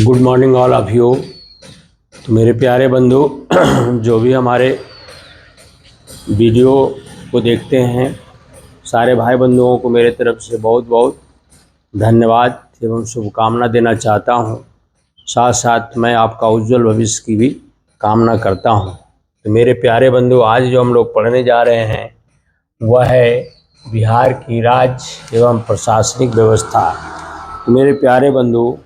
Good morning all of you. तो मेरे प्यारे बंधु जो भी हमारे वीडियो को देखते हैं, सारे भाई बंधुओं को मेरे तरफ से बहुत बहुत धन्यवाद एवं शुभकामना देना चाहता हूं। साथ साथ मैं आपका उज्जवल भविष्य की भी कामना करता हूं। तो मेरे प्यारे बंधु, आज जो हम लोग पढ़ने जा रहे हैं वह है बिहार की राज्य एवं प्रशासनिक व्यवस्था। तो मेरे प्यारे बंधु,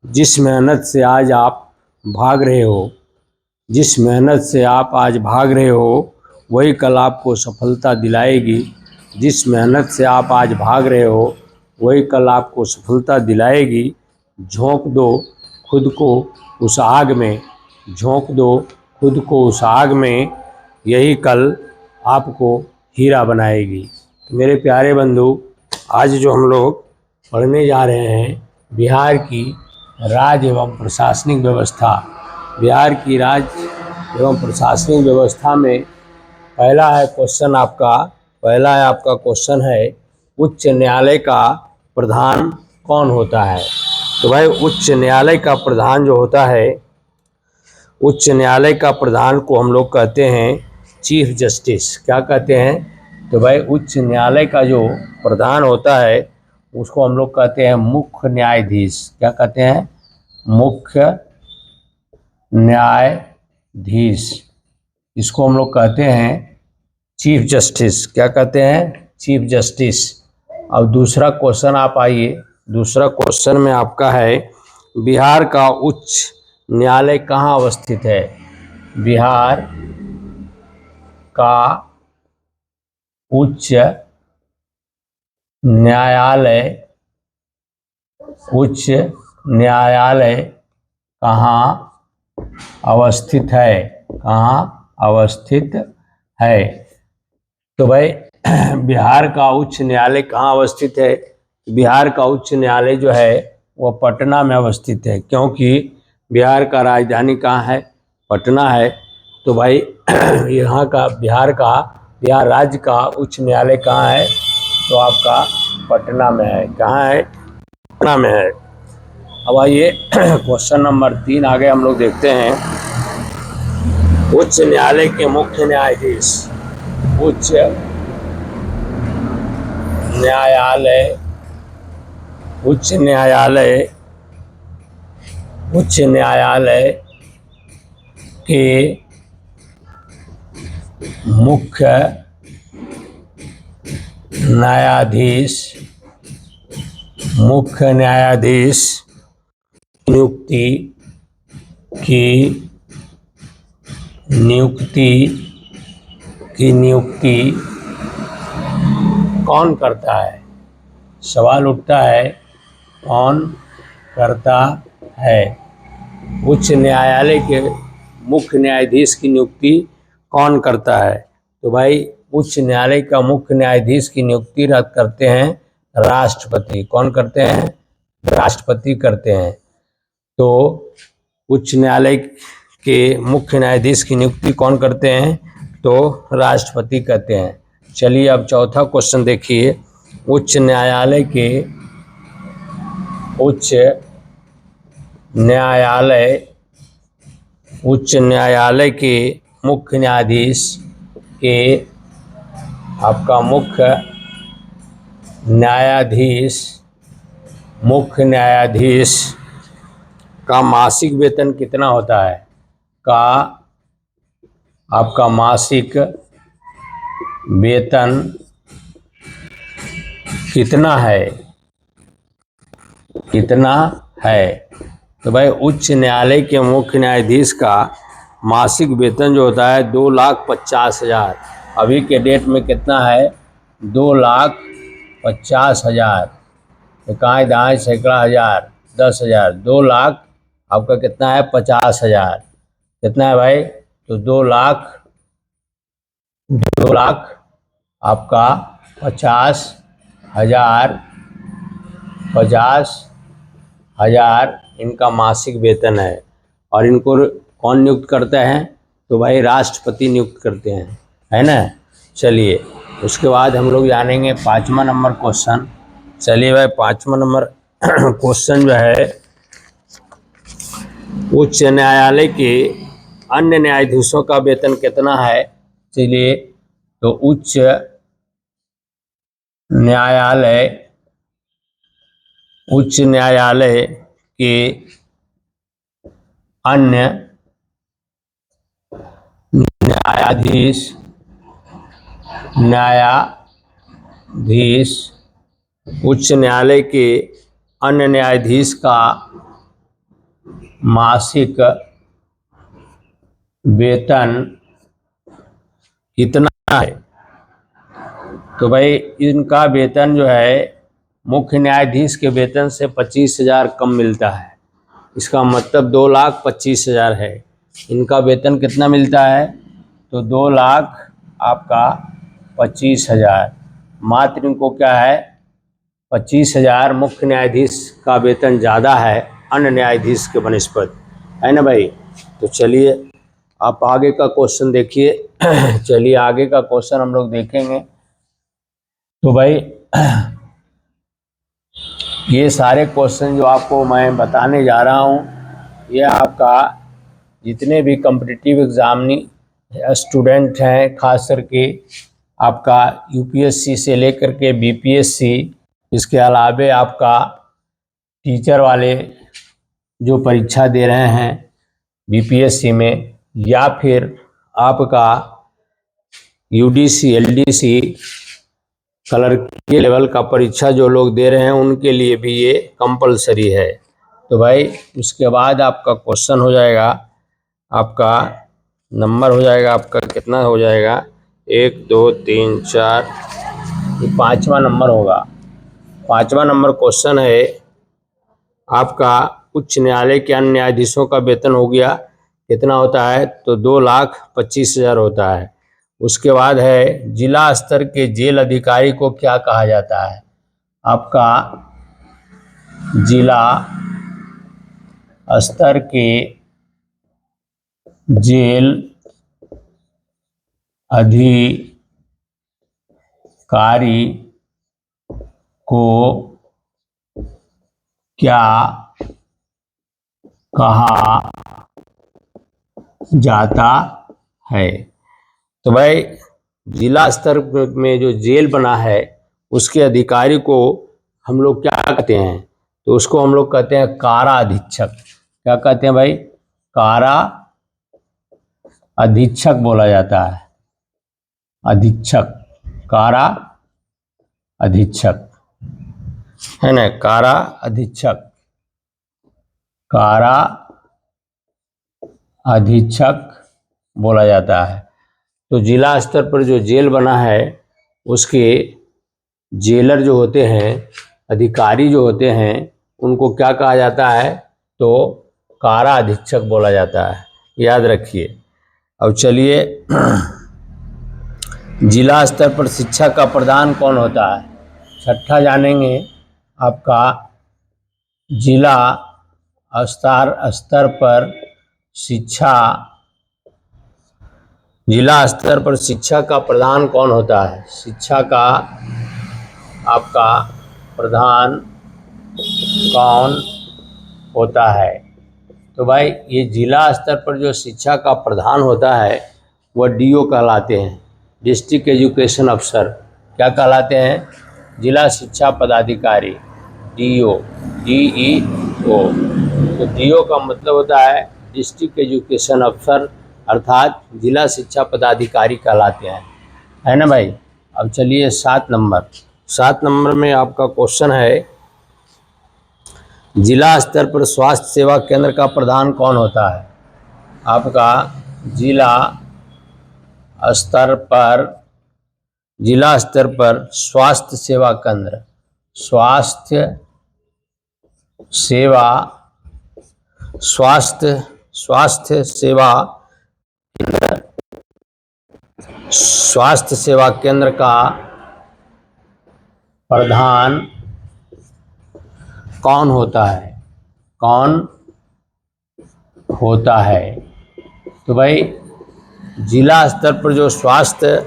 जिस मेहनत से आज आप भाग रहे हो, जिस मेहनत से आप आज भाग रहे हो, वही कल आपको सफलता दिलाएगी। जिस मेहनत से आप आज भाग रहे हो, वही कल आपको सफलता दिलाएगी। झोंक दो खुद को उस आग में, झोंक दो खुद को उस आग में, यही कल आपको हीरा बनाएगी। तो मेरे प्यारे बंधु, आज जो हम लोग पढ़ने जा रहे हैं बिहार की राज्य एवं प्रशासनिक व्यवस्था। बिहार की राज्य एवं प्रशासनिक व्यवस्था में पहला है आपका क्वेश्चन है उच्च न्यायालय का प्रधान कौन होता है। तो भाई, उच्च न्यायालय का प्रधान जो होता है, उच्च न्यायालय का प्रधान को हम लोग कहते हैं चीफ जस्टिस। क्या कहते हैं? तो भाई, उच्च न्यायालय का जो प्रधान होता है उसको हम लोग कहते हैं मुख्य न्यायाधीश। क्या कहते हैं? मुख्य न्यायाधीश। इसको हम लोग कहते हैं चीफ जस्टिस। क्या कहते हैं? Chief justice. अब दूसरा क्वेश्चन आप आइए। दूसरा क्वेश्चन में आपका है बिहार का उच्च न्यायालय कहाँ अवस्थित है। बिहार का उच्च न्यायालय कहाँ अवस्थित है? कहाँ अवस्थित है? तो भाई, बिहार का उच्च न्यायालय कहाँ अवस्थित है? बिहार का उच्च न्यायालय जो है वह पटना में अवस्थित है, क्योंकि बिहार का राजधानी कहाँ है? पटना है। तो भाई यहाँ का बिहार राज्य का उच्च न्यायालय कहाँ है? तो आपका पटना में है। कहाँ है? पटना में है। अब आइए क्वेश्चन नंबर 3 आगे हम लोग देखते हैं। उच्च न्यायालय के मुख्य न्यायाधीश। उच्च न्यायालय के मुख्य न्यायाधीश नियुक्ति कौन करता है? सवाल उठता है, कौन करता है? उच्च न्यायालय के मुख्य न्यायाधीश की नियुक्ति कौन करता है? तो भाई, उच्च न्यायालय का मुख्य न्यायाधीश की नियुक्ति करते हैं राष्ट्रपति। कौन करते हैं? राष्ट्रपति करते हैं। तो उच्च न्यायालय के मुख्य न्यायाधीश की नियुक्ति कौन करते हैं? तो राष्ट्रपति करते हैं। चलिए अब चौथा क्वेश्चन देखिए। उच्च न्यायालय के मुख्य न्यायाधीश के आपका मुख्य न्यायाधीश का मासिक वेतन कितना होता है? आपका मासिक वेतन कितना है? तो भाई, उच्च न्यायालय के मुख्य न्यायाधीश का मासिक वेतन जो होता है 2,50,000। अभी के डेट में कितना है? 2,50,000। इकाई दहाई सैकड़ा हजार 10,000, 2 लाख आपका कितना है? 50,000। कितना है भाई? तो 2 लाख आपका 50,000 इनका मासिक वेतन है। और इनको कौन नियुक्त करता है? तो भाई, राष्ट्रपति नियुक्त करते हैं, है ना। चलिए उसके बाद हम लोग जानेंगे 5वां नंबर क्वेश्चन। चलिए भाई, 5वां नंबर क्वेश्चन जो है उच्च न्यायालय के अन्य न्यायाधीशों का वेतन कितना है? चलिए, तो उच्च न्यायालय के अन्य न्यायाधीश उच्च न्यायालय के अन्य न्यायाधीश का मासिक वेतन कितना है? तो भाई इनका वेतन जो है मुख्य न्यायाधीश के वेतन से 25,000 कम मिलता है। इसका मतलब 2,25,000 है। इनका वेतन कितना मिलता है? तो 2,00,000 आपका 25,000। मात्र इनको क्या है, 25,000 मुख्य न्यायाधीश का वेतन ज़्यादा है अन्य न्यायाधीश के बनिस्पत, है ना भाई। तो चलिए आप आगे का क्वेश्चन देखिए। चलिए आगे का क्वेश्चन हम लोग देखेंगे। तो भाई ये सारे क्वेश्चन जो आपको मैं बताने जा रहा हूँ, ये आपका जितने भी कॉम्पिटिटिव एग्जामिनी स्टूडेंट हैं, खास करके आपका यूपीएससी से लेकर के बीपीएससी, इसके अलावे आपका टीचर वाले जो परीक्षा दे रहे हैं बीपीएससी में, या फिर आपका यूडीसी एलडीसी क्लर्क के लेवल का परीक्षा जो लोग दे रहे हैं, उनके लिए भी ये कंपलसरी है। तो भाई उसके बाद आपका क्वेश्चन हो जाएगा, आपका नंबर हो जाएगा, आपका कितना हो जाएगा, 1 2 3 4, ये 5वां नंबर होगा। 5वां नंबर क्वेश्चन है आपका, उच्च न्यायालय के अन्य न्यायाधीशों का वेतन हो गया, कितना होता है? तो 2,25,000 होता है। उसके बाद है, जिला स्तर के जेल अधिकारी को क्या कहा जाता है? आपका जिला स्तर के जेल अधिकारी को क्या कहा जाता है? तो भाई जिला स्तर में जो जेल बना है उसके अधिकारी को हम लोग क्या कहते हैं? तो उसको हम लोग कहते हैं कारा अधीक्षक। क्या कहते हैं भाई? कारा अधीक्षक बोला जाता है। अधीक्षक, कारा अधीक्षक, है ना, कारा अधीक्षक, कारा अधीक्षक बोला जाता है। तो जिला स्तर पर जो जेल बना है उसके जेलर जो होते हैं, अधिकारी जो होते हैं, उनको क्या कहा जाता है? तो कारा अधीक्षक बोला जाता है, याद रखिए। अब चलिए जिला स्तर पर शिक्षा का प्रदान कौन होता है? छठा जानेंगे आपका, जिला स्तर पर शिक्षा, जिला स्तर पर शिक्षा का प्रदान कौन होता है? शिक्षा का आपका प्रधान कौन होता है? तो भाई ये जिला स्तर पर जो शिक्षा का प्रधान होता है वह डीओ कहलाते हैं, डिस्ट्रिक्ट एजुकेशन अफसर। क्या कहलाते हैं? जिला शिक्षा पदाधिकारी, डीओ, DEO। तो डीओ का मतलब होता है डिस्ट्रिक्ट एजुकेशन अफसर, अर्थात जिला शिक्षा पदाधिकारी कहलाते हैं, है ना भाई। अब चलिए 7 नंबर में आपका क्वेश्चन है, जिला स्तर पर स्वास्थ्य सेवा केंद्र का प्रधान कौन होता है? आपका जिला स्तर पर स्वास्थ्य सेवा केंद्र, स्वास्थ्य सेवा केंद्र का प्रधान कौन होता है? तो भाई जिला स्तर पर जो स्वास्थ्य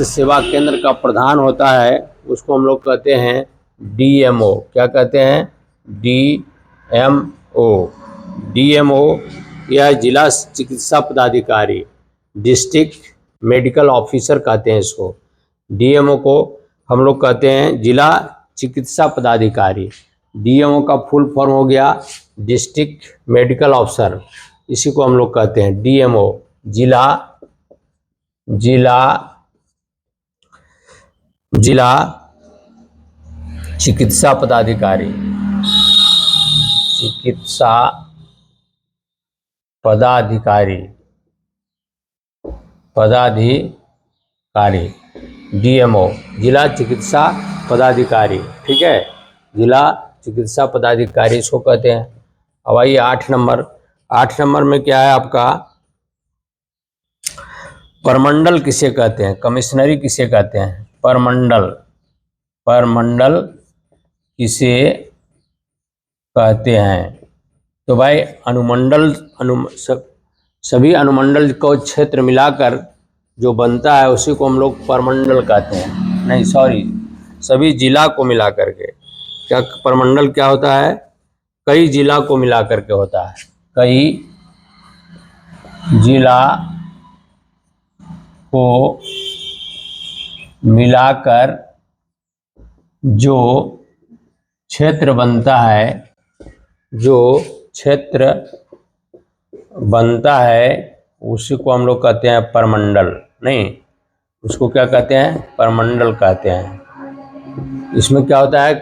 सेवा केंद्र का प्रधान होता है उसको हम लोग कहते हैं DMO। क्या कहते हैं? DMO। डीएमओ यह जिला चिकित्सा पदाधिकारी, डिस्ट्रिक्ट मेडिकल ऑफिसर कहते हैं इसको। डीएमओ को हम लोग कहते हैं जिला चिकित्सा पदाधिकारी। डीएमओ का फुल फॉर्म हो गया डिस्ट्रिक्ट मेडिकल ऑफिसर, इसी को हम लोग कहते हैं डीएमओ, जिला चिकित्सा पदाधिकारी, चिकित्सा पदाधिकारी, डीएमओ जिला चिकित्सा पदाधिकारी, ठीक है, जिला चिकित्सा पदाधिकारी इसको कहते हैं। अब आइए 8 नंबर में क्या है आपका, परमंडल किसे कहते हैं, कमिश्नरी किसे कहते हैं, परमंडल किसे कहते हैं। तो भाई सभी अनुमंडल को क्षेत्र मिलाकर जो बनता है उसी को हम लोग परमंडल कहते हैं। नहीं सॉरी, सभी जिला को मिला करके, क्या परमंडल क्या होता है, कई जिला को मिला करके होता है, कई जिला को मिलाकर जो क्षेत्र बनता है उसी को हम लोग कहते हैं परमंडल। नहीं, उसको क्या कहते हैं, परमंडल कहते हैं। इसमें क्या होता है,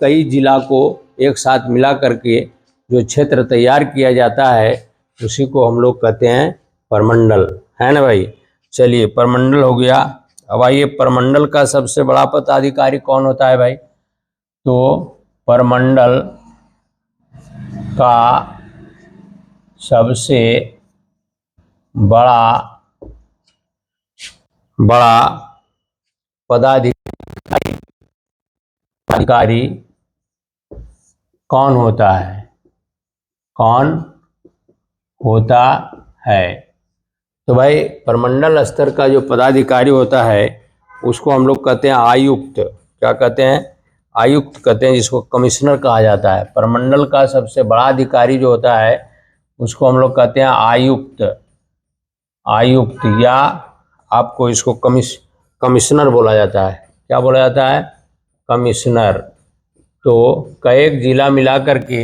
कई जिला को एक साथ मिला करके जो क्षेत्र तैयार किया जाता है उसी को हम लोग कहते हैं परमंडल, है ना भाई। चलिए परमंडल हो गया। अब आइए परमंडल का सबसे बड़ा पदाधिकारी कौन होता है भाई, तो परमंडल का सबसे बड़ा पदाधिकारी कौन होता है। तो भाई परमंडल स्तर का जो पदाधिकारी होता है उसको हम लोग कहते हैं आयुक्त। क्या कहते हैं, आयुक्त कहते हैं, जिसको कमिश्नर कहा जाता है। परमंडल का सबसे बड़ा अधिकारी जो होता है उसको हम लोग कहते हैं आयुक्त, या आपको इसको कमिश्नर बोला जाता है। क्या बोला जाता है, कमिश्नर। तो कई जिला मिला करके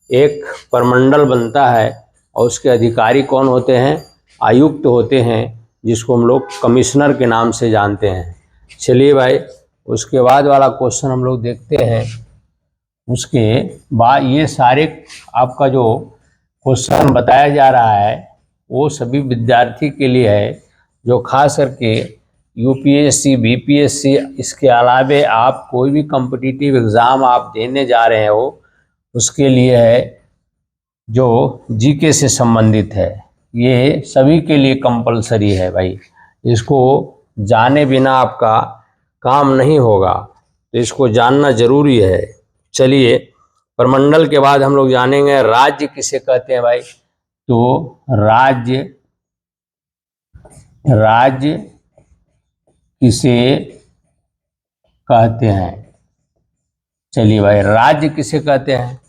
एक परमंडल बनता है और उसके अधिकारी कौन होते हैं, आयुक्त होते हैं, जिसको हम लोग कमिश्नर के नाम से जानते हैं। चलिए भाई उसके बाद वाला क्वेश्चन हम लोग देखते हैं। उसके बाद ये सारे आपका जो क्वेश्चन बताया जा रहा है वो सभी विद्यार्थी के लिए है जो खास करके यूपीएससी, बीपीएससी, इसके अलावे आप कोई भी कॉम्पिटिटिव एग्ज़ाम आप देने जा रहे हो उसके लिए है, जो जीके से संबंधित है। ये सभी के लिए कंपलसरी है भाई, इसको जाने बिना आपका काम नहीं होगा, तो इसको जानना जरूरी है। चलिए परमंडल के बाद हम लोग जानेंगे राज्य किसे कहते हैं भाई, तो राज्य किसे कहते हैं। चलिए भाई राज्य किसे कहते हैं,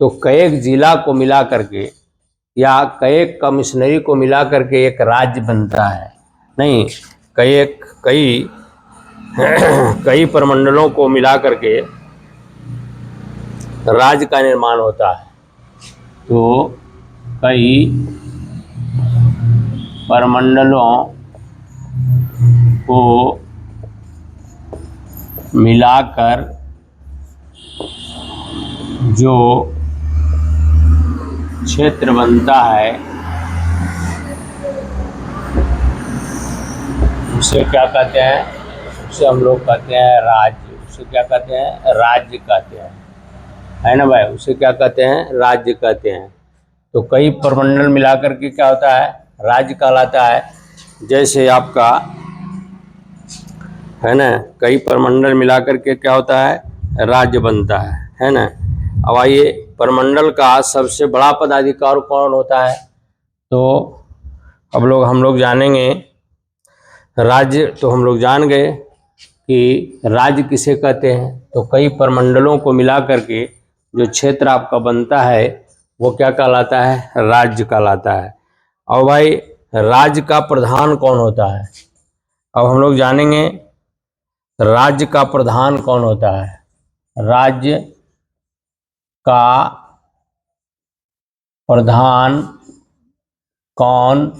तो कई जिला को मिला करके या कई कमिश्नरी को मिला करके एक राज्य बनता है। नहीं, कई परमंडलों को मिला करके राज्य का निर्माण होता है। तो कई परमंडलों को मिलाकर जो क्षेत्र बनता है उसे क्या कहते हैं, उसे हम लोग कहते हैं राज्य। उसे क्या कहते हैं, राज्य कहते हैं, है ना भाई। उसे क्या कहते हैं, राज्य कहते हैं। तो कई परमंडल मिलाकर के क्या होता है, राज्य कहलाता है। जैसे आपका है ना, कई परमंडल मिलाकर के क्या होता है, राज्य बनता है ना। अब आइए परमंडल का सबसे बड़ा पदाधिकारी कौन होता है, तो अब हम लोग जानेंगे राज्य। तो हम लोग जान गए कि राज्य किसे कहते हैं, तो कई परमंडलों को मिला करके जो क्षेत्र आपका बनता है वो क्या कहलाता है? राज्य कहलाता है। और भाई राज्य का प्रधान कौन होता है? अब हम लोग जानेंगे राज्य का प्रधान कौन होता है। राज्य का प्रधान कौन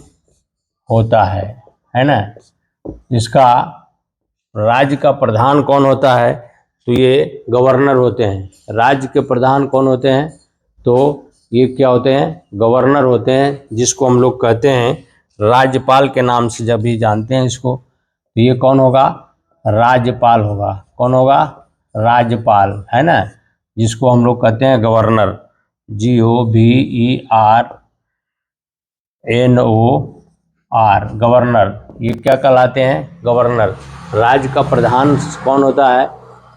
होता है ना? इसका राज्य का प्रधान कौन होता है? तो ये गवर्नर होते हैं। राज्य के प्रधान कौन होते हैं? तो ये क्या होते हैं? गवर्नर होते हैं, जिसको हम लोग कहते हैं राज्यपाल के नाम से जब भी जानते हैं इसको। तो ये कौन होगा? राज्यपाल होगा। कौन होगा? राज्यपाल, है ना, जिसको हम लोग कहते हैं गवर्नर। GOVERNOR, governor. ये क्या कहलाते हैं? गवर्नर। राज्य का प्रधान कौन होता है?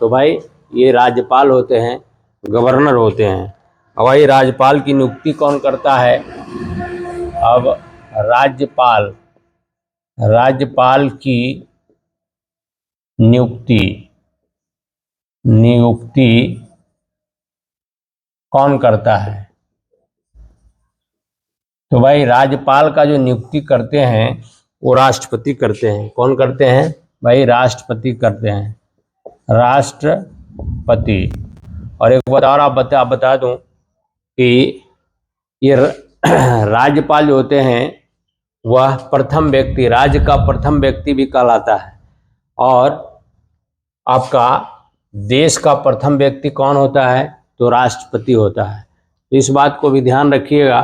तो भाई ये राज्यपाल होते हैं, गवर्नर होते हैं। अब भाई राज्यपाल की नियुक्ति कौन करता है? अब राज्यपाल की नियुक्ति कौन करता है? तो भाई राज्यपाल का जो नियुक्ति करते हैं वो राष्ट्रपति करते हैं। कौन करते हैं? भाई राष्ट्रपति करते हैं, राष्ट्रपति। और एक बात और आप बता दूं कि ये राज्यपाल जो होते हैं वह प्रथम व्यक्ति, राज्य का प्रथम व्यक्ति भी कहलाता है। और आपका देश का प्रथम व्यक्ति कौन होता है? तो राष्ट्रपति होता है। तो इस बात को भी ध्यान रखिएगा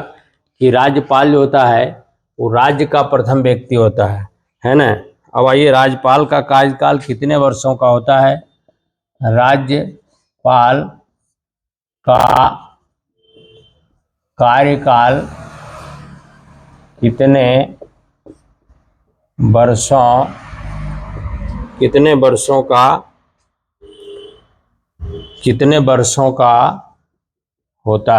कि राज्यपाल जो होता है वो राज्य का प्रथम व्यक्ति होता है ना। अब आइए, राज्यपाल का कार्यकाल कितने वर्षों का होता है? राज्यपाल का कार्यकाल कितने वर्षों का होता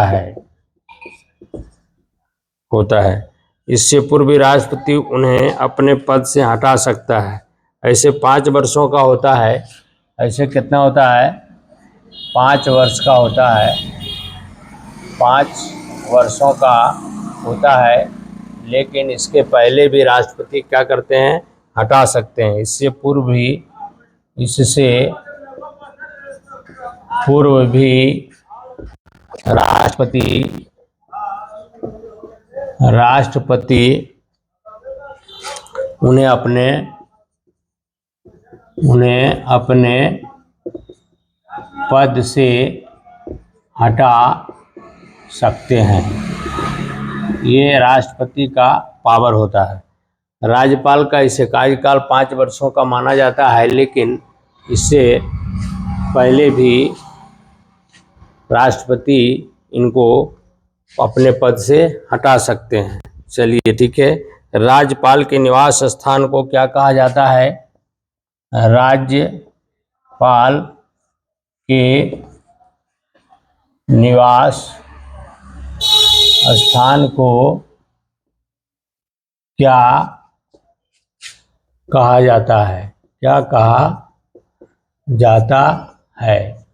है। इससे पूर्व राष्ट्रपति उन्हें अपने पद से हटा सकता है। ऐसे 5 वर्षों का होता है। ऐसे कितना होता है? 5 वर्ष का होता है। 5 वर्षों का होता है, लेकिन इसके पहले भी राष्ट्रपति क्या करते हैं? हटा सकते हैं। इससे पूर्व भी राष्ट्रपति उन्हें अपने पद से हटा सकते हैं। ये राष्ट्रपति का पावर होता है। राज्यपाल का इसे कार्यकाल 5 वर्षों का माना जाता है, लेकिन इससे पहले भी राष्ट्रपति इनको अपने पद से हटा सकते हैं। चलिए ठीक है। राज्यपाल के निवास स्थान को क्या कहा जाता है? राज्यपाल के निवास स्थान को क्या कहा जाता है? क्या कहा जाता है?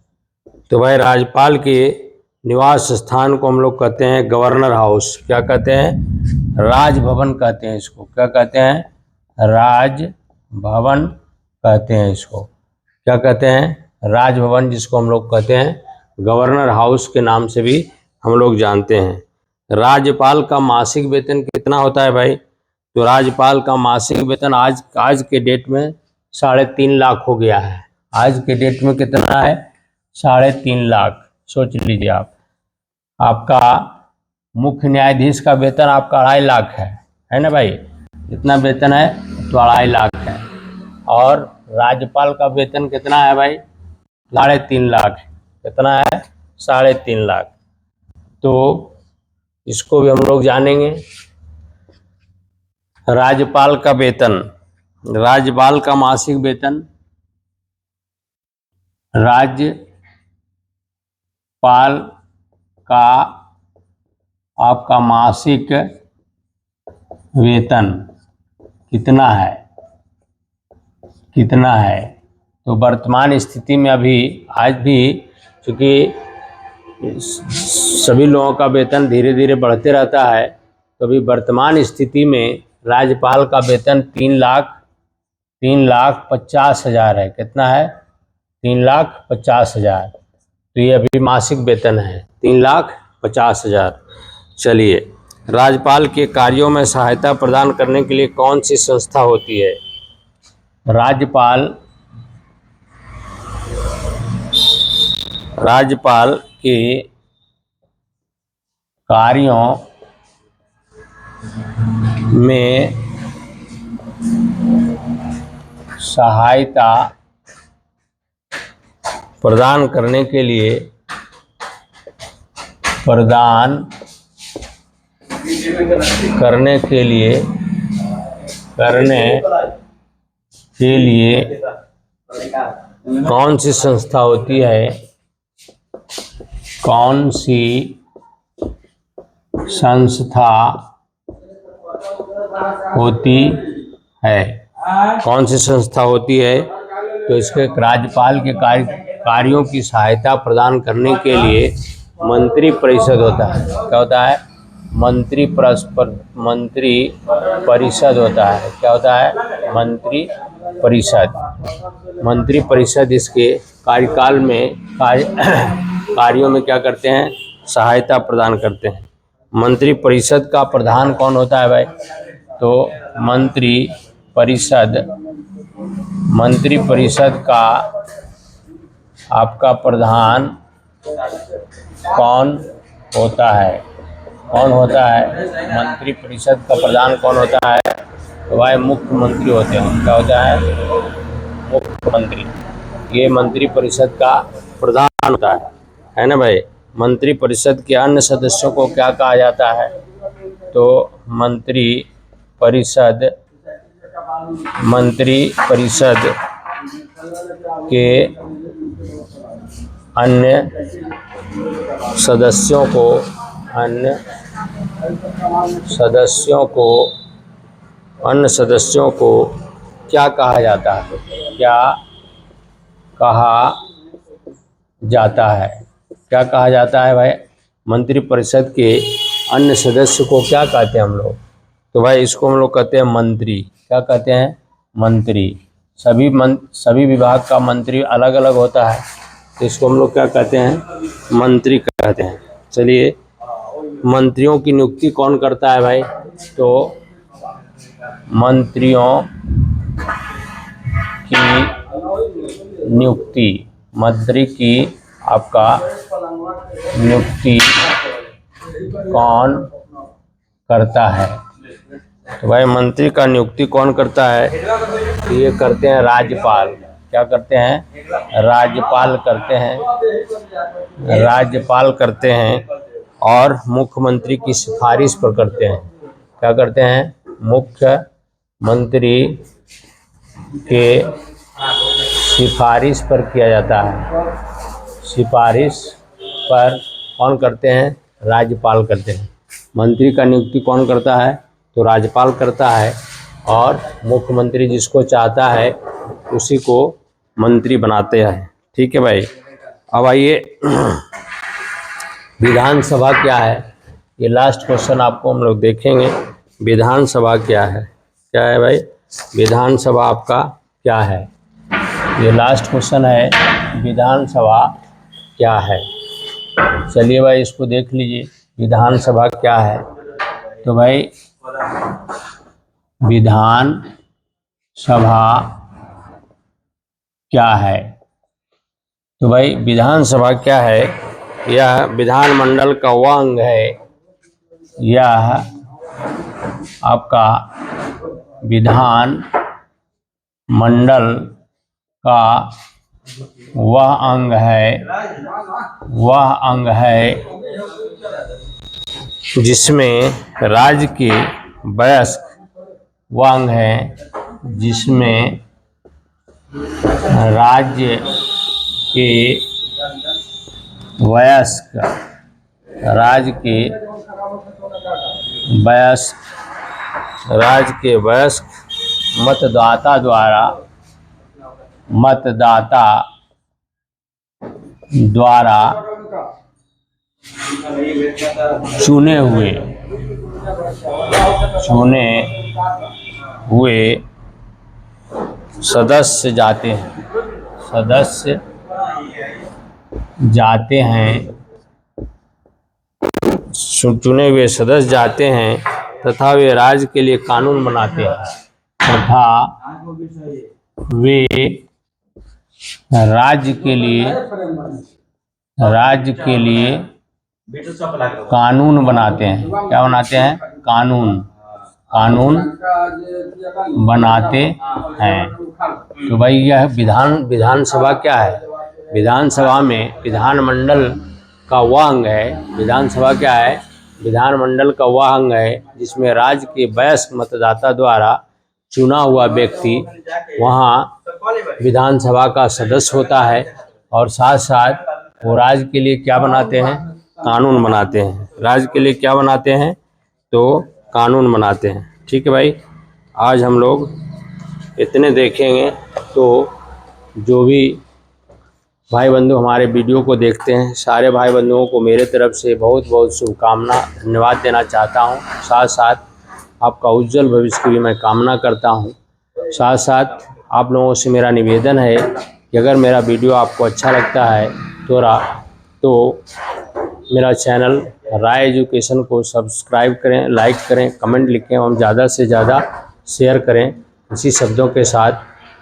तो भाई राज्यपाल के निवास स्थान को हम लोग कहते हैं गवर्नर हाउस। क्या कहते हैं? राजभवन कहते हैं इसको। क्या कहते हैं? राजभवन कहते हैं इसको। क्या कहते हैं? राजभवन, जिसको हम लोग कहते हैं गवर्नर हाउस के नाम से भी हम लोग जानते हैं। राज्यपाल का मासिक वेतन कितना होता है भाई? तो राज्यपाल का मासिक वेतन आज के डेट में 3.5 लाख हो गया है। आज के डेट में कितना है? 3.5 लाख। सोच लीजिए आप। आपका मुख्य न्यायाधीश का वेतन आपका 2.5 लाख है ना भाई? इतना वेतन है तो 2.5 लाख है। और राज्यपाल का वेतन कितना है भाई? 3.5 लाख। कितना है? 3.5 लाख। तो इसको भी हम लोग जानेंगे। राज्यपाल का वेतन, राज्यपाल का मासिक वेतन, राज्यपाल का आपका मासिक वेतन कितना है? तो वर्तमान स्थिति में अभी आज भी, चूँकि सभी लोगों का वेतन धीरे धीरे बढ़ते रहता है। तो अभी वर्तमान स्थिति में राज्यपाल का वेतन 3,50,000 है। कितना है? 3,50,000। तो ये अभी मासिक वेतन है 3,50,000। चलिए, राज्यपाल के कार्यों में सहायता प्रदान करने के लिए कौन सी संस्था होती है? राज्यपाल के कार्यों में सहायता प्रदान करने के लिए कौन सी संस्था होती है? कौन सी संस्था होती है? कौन सी संस्था होती है? तो इसके राज्यपाल के कार्यों की सहायता प्रदान करने के लिए मंत्री परिषद होता है। क्या होता है? मंत्री परिषद होता है। क्या होता है? मंत्री परिषद इसके कार्यकाल में कार्यों में क्या करते हैं? सहायता प्रदान करते हैं। मंत्री परिषद का प्रधान कौन होता है भाई? तो मंत्री परिषद का आपका प्रधान कौन होता है? मंत्री परिषद का प्रधान कौन होता है? तो भाई मुख्यमंत्री होते हैं। क्या होता है? मुख्यमंत्री। ये मंत्री परिषद का प्रधान होता है ना भाई। मंत्री परिषद के अन्य सदस्यों को क्या कहा जाता है? तो मंत्री परिषद के अन्य सदस्यों को क्या कहा जाता है? क्या कहा जाता है भाई? मंत्री परिषद के अन्य सदस्य को क्या कहते हैं हम लोग? तो भाई इसको हम लोग कहते हैं मंत्री। क्या कहते हैं? मंत्री। सभी विभाग का मंत्री अलग अलग होता है, तो इसको हम लोग क्या कहते हैं? मंत्री कहते हैं। चलिए, मंत्रियों की नियुक्ति कौन करता है भाई? तो मंत्रियों की नियुक्ति कौन करता है? तो भाई मंत्री का नियुक्ति कौन करता है? ये करते हैं राज्यपाल। क्या करते हैं? राज्यपाल करते हैं और मुख्यमंत्री की सिफारिश पर करते हैं। क्या करते हैं? मुख्यमंत्री के सिफारिश पर किया जाता है। सिफारिश पर कौन करते हैं? राज्यपाल करते हैं। मंत्री का नियुक्ति कौन करता है? तो राज्यपाल करता है, और मुख्यमंत्री जिसको चाहता है उसी को मंत्री बनाते हैं। ठीक है भाई। अब आइए, विधानसभा क्या है? ये लास्ट क्वेश्चन आपको हम लोग देखेंगे। विधानसभा क्या है? क्या है भाई? विधानसभा आपका क्या है? ये लास्ट क्वेश्चन है, विधानसभा क्या है? चलिए भाई, इसको देख लीजिए, विधानसभा क्या है? तो भाई विधानसभा क्या है? तो भाई विधानसभा क्या है? यह विधानमंडल का वह अंग है, यह आपका विधान मंडल का वह अंग है जिसमें राज्य के वयस्क वह अंग है जिसमें राज्य के वयस्क मतदाता द्वारा चुने हुए सदस्य जाते हैं तथा वे राज्य के लिए कानून बनाते हैं राज्य के लिए कानून बनाते हैं। क्या बनाते हैं? कानून बनाते हैं। तो भाई यह विधानसभा क्या है? विधानसभा में विधानमंडल का वह अंग है। विधानसभा क्या है? विधानमंडल का वह अंग है जिसमें राज्य के वयस्क मतदाता द्वारा चुना हुआ व्यक्ति वहाँ विधानसभा का सदस्य होता है और साथ साथ वो राज्य के लिए क्या बनाते हैं? कानून बनाते हैं। राज्य के लिए क्या बनाते हैं? तो कानून बनाते हैं। ठीक है भाई, आज हम लोग इतने देखेंगे। तो जो भी भाई बंधु हमारे वीडियो को देखते हैं, सारे भाई बंधुओं को मेरे तरफ से बहुत बहुत शुभकामना, धन्यवाद देना चाहता हूं। साथ साथ आपका उज्जवल भविष्य की भी मैं कामना करता हूं। साथ साथ आप लोगों से मेरा निवेदन है कि अगर मेरा वीडियो आपको अच्छा लगता है तो मेरा चैनल राय एजुकेशन को सब्सक्राइब करें, लाइक करें, कमेंट लिखें एवं ज़्यादा से ज़्यादा शेयर करें। इसी शब्दों के साथ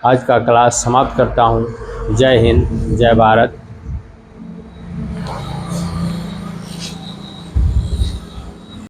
आज का क्लास समाप्त करता हूँ। जय हिंद, जय भारत।